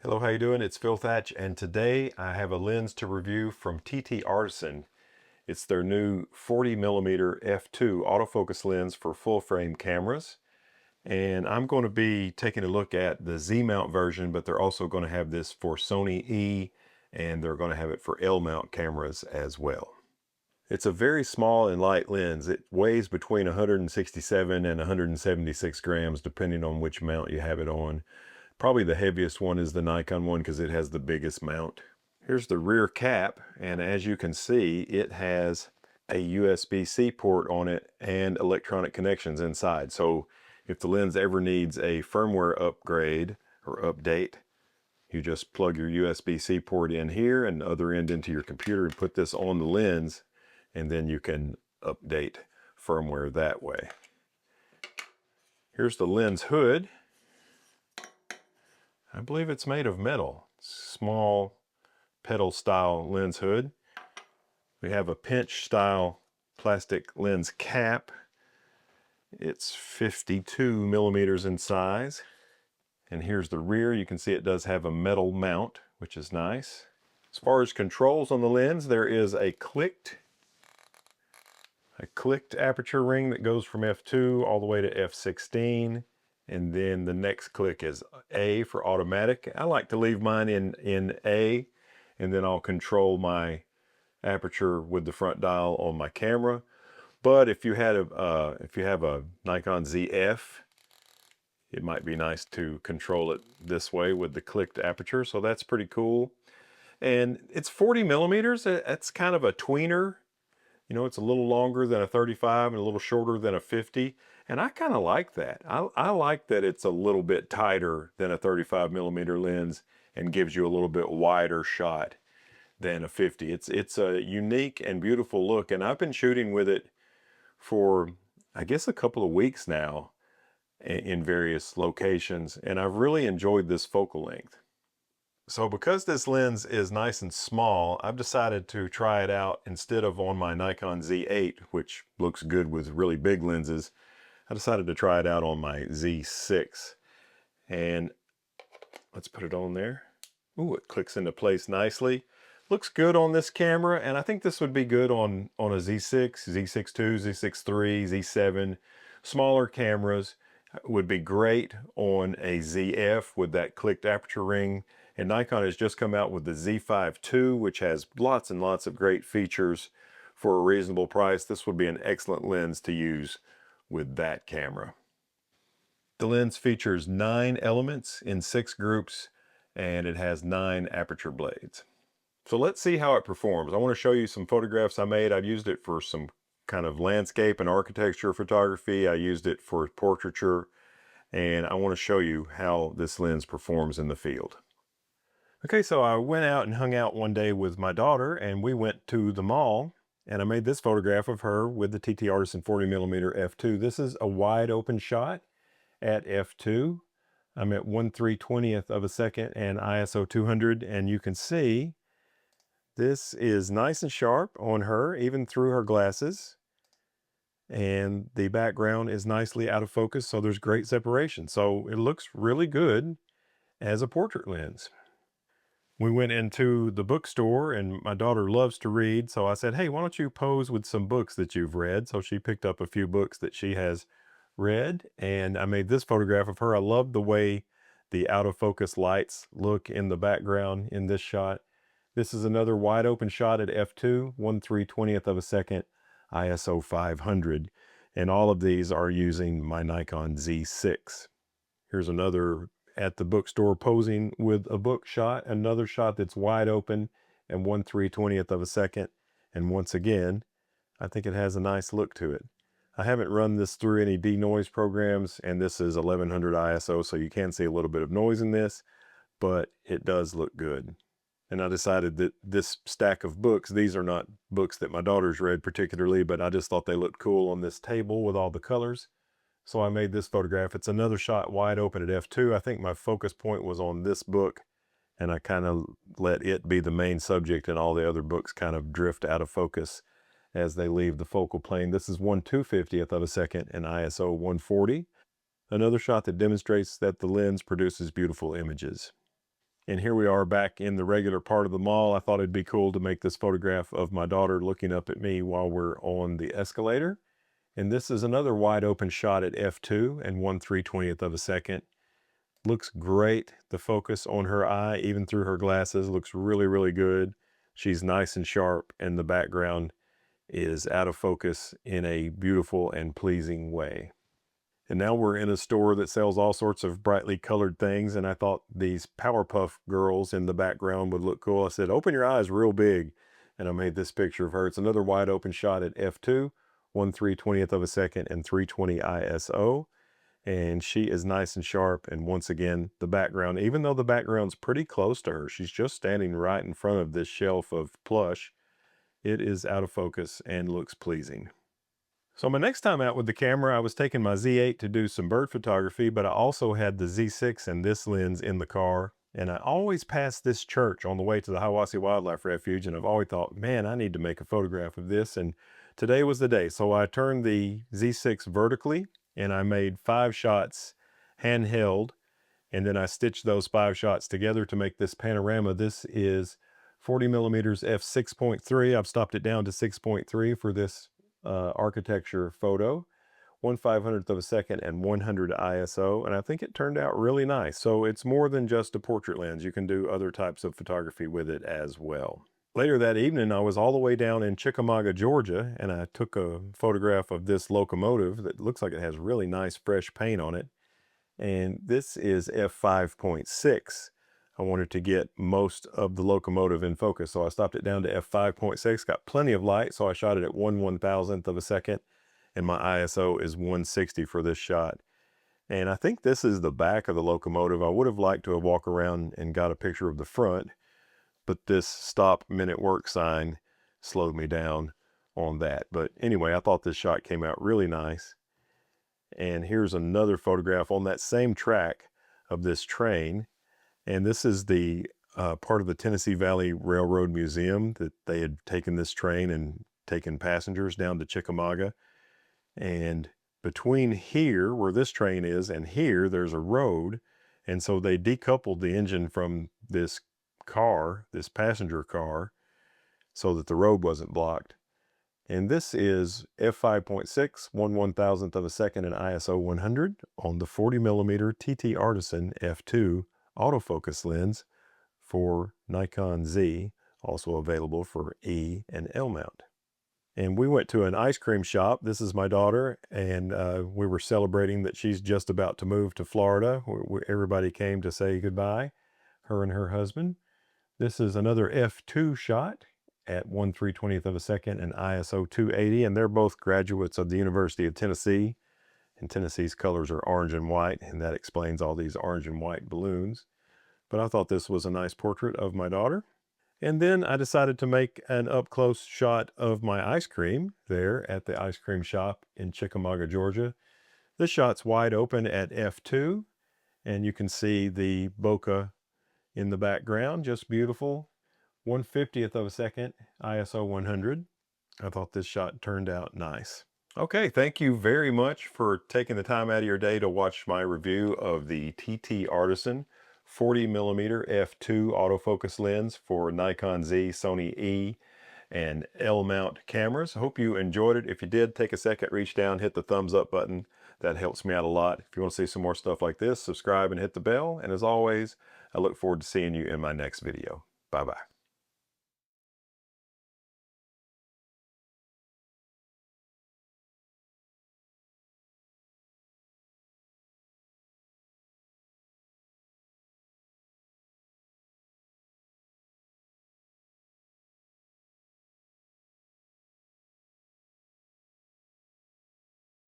Hello, how you doing? It's Phil Thatch, and today I have a lens to review from TT Artisan. It's their new 40mm f2 autofocus lens for full frame cameras. And I'm going to be taking a look at the Z mount version, but they're also going to have this for Sony E, and they're going to have it for L mount cameras as well. It's a very small and light lens. It weighs between 167 and 176 grams, depending on which mount you have it on. Probably the heaviest one is the Nikon one because it has the biggest mount. Here's the rear cap, and as you can see, it has a USB-C port on it and electronic connections inside. So if the lens ever needs a firmware upgrade or update, you just plug your USB-C port in here and the other end into your computer and put this on the lens, and then you can update firmware that way. Here's the lens hood. I believe it's made of metal. Small pedal style lens hood. We have a pinch style plastic lens cap. It's 52 millimeters in size. And here's the rear. You can see it does have a metal mount, which is nice. As far as controls on the lens, there is a clicked aperture ring that goes from f2 all the way to f16. And then the next click is A for automatic. I like to leave mine in A, and then I'll control my aperture with the front dial on my camera. But if you have a Nikon ZF, it might be nice to control it this way with the clicked aperture. So that's pretty cool. And it's 40 millimeters. That's kind of a tweener. You know, it's a little longer than a 35 and a little shorter than a 50. And I kind of like that. I like that it's a little bit tighter than a 35 millimeter lens and gives you a little bit wider shot than a 50. It's a unique and beautiful look. And I've been shooting with it for, I guess, a couple of weeks now in various locations. And I've really enjoyed this focal length. So because this lens is nice and small, I've decided to try it out instead of on my Nikon Z8, which looks good with really big lenses. I decided to try it out on my Z6. And let's put it on there. Ooh, it clicks into place nicely. Looks good on this camera, and I think this would be good on a Z6, Z6 II, Z6 III, Z7. Smaller cameras would be great on a ZF with that clicked aperture ring. And Nikon has just come out with the Z5 II, which has lots and lots of great features for a reasonable price. This would be an excellent lens to use with that camera. The lens features 9 elements in 6 groups, and it has 9 aperture blades. So let's see how it performs. I want to show you some photographs I made. I've used it for some kind of landscape and architecture photography. I used it for portraiture, and I want to show you how this lens performs in the field. Okay, so I went out and hung out one day with my daughter, and we went to the mall, and I made this photograph of her with the TT Artisan 40mm f2. This is a wide open shot at f2. I'm at 1/320th of a second and ISO 200, and you can see this is nice and sharp on her, even through her glasses. And the background is nicely out of focus, so there's great separation. So it looks really good as a portrait lens. We went into the bookstore, and my daughter loves to read, so I said, hey, why don't you pose with some books that you've read? So she picked up a few books that she has read, and I made this photograph of her. I love the way the out of focus lights look in the background in this shot. This is another wide open shot at f2, 1/320th of a second, ISO 500, and all of these are using my Nikon Z6. Here's another at the bookstore posing with a book shot, another shot that's wide open and 1/320th of a second. And once again, I think it has a nice look to it. I haven't run this through any denoise programs, and this is 1100 ISO, so you can see a little bit of noise in this, but it does look good. And I decided that this stack of books, these are not books that my daughter's read particularly, but I just thought they looked cool on this table with all the colors. So I made this photograph. It's another shot wide open at f2. I think my focus point was on this book, and I kind of let it be the main subject, and all the other books kind of drift out of focus as they leave the focal plane. This is 1/250th of a second and ISO 140. Another shot that demonstrates that the lens produces beautiful images. And here we are back in the regular part of the mall. I thought it'd be cool to make this photograph of my daughter looking up at me while we're on the escalator. And this is another wide open shot at f2 and 1/320th of a second. Looks great. The focus on her eye, even through her glasses, looks really, really good. She's nice and sharp, and the background is out of focus in a beautiful and pleasing way. And now we're in a store that sells all sorts of brightly colored things, and I thought these Powerpuff Girls in the background would look cool. I said, open your eyes real big, and I made this picture of her. It's another wide open shot at f2, 1/320th of a second, and 320 ISO. And she is nice and sharp, and once again, the background, even though the background's pretty close to her, she's just standing right in front of this shelf of plush, it is out of focus and looks pleasing. So my next time out with the camera, I was taking my Z8 to do some bird photography, but I also had the Z6 and this lens in the car. And I always pass this church on the way to the Hiawassee Wildlife Refuge, and I've always thought, man, I need to make a photograph of this. And today was the day. So I turned the Z6 vertically, and I made 5 shots handheld, and then I stitched those 5 shots together to make this panorama. This is 40mm f6.3. I've stopped it down to 6.3 for this architecture photo, 1/500th of a second and 100 ISO, and I think it turned out really nice. So it's more than just a portrait lens. You can do other types of photography with it as well. Later that evening, I was all the way down in Chickamauga, Georgia, and I took a photograph of this locomotive that looks like it has really nice fresh paint on it. And this is f5.6. I wanted to get most of the locomotive in focus, so I stopped it down to f5.6, got plenty of light, so I shot it at 1/1000th of a second, and my ISO is 160 for this shot. And I think this is the back of the locomotive. I would have liked to have walked around and got a picture of the front, but this stop minute work sign slowed me down on that. But anyway, I thought this shot came out really nice. And here's another photograph on that same track of this train. And this is the part of the Tennessee Valley Railroad Museum that they had taken this train and taken passengers down to Chickamauga. And between here, where this train is, and here, there's a road. And so they decoupled the engine from this car, this passenger car, so that the road wasn't blocked. And this is f5.6, 1/1000th of a second, and ISO 100 on the 40mm TT Artisan f2 autofocus lens for Nikon Z, also available for E and L mount. And we went to an ice cream shop. This is my daughter, and we were celebrating that she's just about to move to Florida. Everybody came to say goodbye, her and her husband. This is another f2 shot at 1/320th of a second and ISO 280, and they're both graduates of the University of Tennessee, and Tennessee's colors are orange and white, and that explains all these orange and white balloons. But I thought this was a nice portrait of my daughter. And then I decided to make an up-close shot of my ice cream there at the ice cream shop in Chickamauga, Georgia. This shot's wide open at f2, and you can see the bokeh in the background, just beautiful. 1/50th of a second, ISO 100. I thought this shot turned out nice. Okay, thank you very much for taking the time out of your day to watch my review of the TT Artisan 40mm f2 autofocus lens for Nikon Z, Sony E, and L mount cameras. I hope you enjoyed it. If you did, take a second, reach down, hit the thumbs up button. That helps me out a lot. If you want to see some more stuff like this, subscribe and hit the bell. And as always, I look forward to seeing you in my next video. Bye-bye.